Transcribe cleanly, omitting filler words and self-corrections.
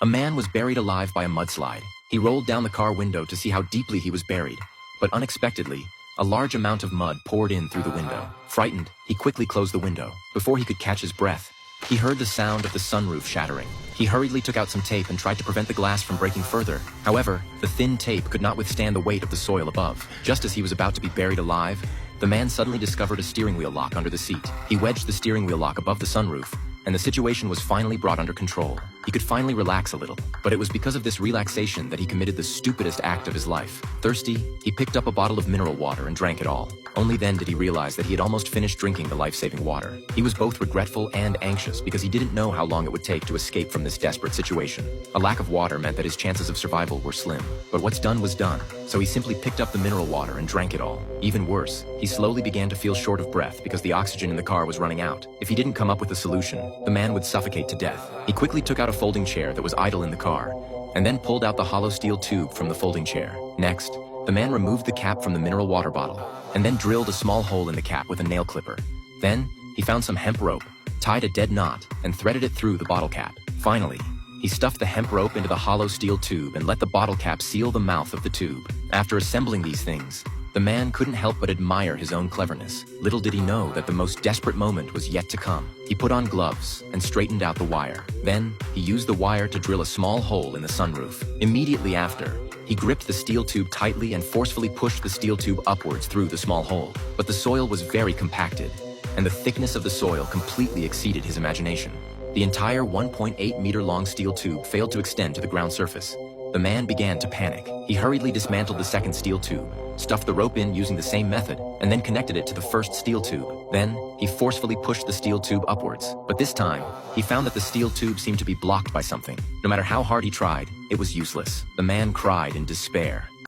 A man was buried alive by a mudslide. He rolled down the car window to see how deeply he was buried, but unexpectedly, a large amount of mud poured in through the window. Frightened, he quickly closed the window. Before he could catch his breath, he heard the sound of the sunroof shattering. He hurriedly took out some tape and tried to prevent the glass from breaking further. However, the thin tape could not withstand the weight of the soil above. Just as he was about to be buried alive, the man suddenly discovered a steering wheel lock under the seat. He wedged the steering wheel lock above the sunroof, and the situation was finally brought under control. He could finally relax a little, but it was because of this relaxation that he committed the stupidest act of his life. Thirsty, he picked up a bottle of mineral water and drank it all. Only then did he realize that he had almost finished drinking the life-saving water. He was both regretful and anxious because he didn't know how long it would take to escape from this desperate situation. A lack of water meant that his chances of survival were slim, but what's done was done, so he simply picked up the mineral water and drank it all. Even worse, he slowly began to feel short of breath because the oxygen in the car was running out. If he didn't come up with a solution, the man would suffocate to death. He quickly took out a folding chair that was idle in the car, and then pulled out the hollow steel tube from the folding chair. Next, the man removed the cap from the mineral water bottle, and then drilled a small hole in the cap with a nail clipper. Then, he found some hemp rope, tied a dead knot, and threaded it through the bottle cap. Finally, he stuffed the hemp rope into the hollow steel tube and let the bottle cap seal the mouth of the tube. After assembling these things, the man couldn't help but admire his own cleverness. Little did he know that the most desperate moment was yet to come. He put on gloves and straightened out the wire. Then, he used the wire to drill a small hole in the sunroof. Immediately after, he gripped the steel tube tightly and forcefully pushed the steel tube upwards through the small hole. But the soil was very compacted, and the thickness of the soil completely exceeded his imagination. The entire 1.8-meter-long steel tube failed to extend to the ground surface. The man began to panic. He hurriedly dismantled the second steel tube, stuffed the rope in using the same method, and then connected it to the first steel tube. Then, he forcefully pushed the steel tube upwards. But this time, he found that the steel tube seemed to be blocked by something. No matter how hard he tried, it was useless. The man cried in despair.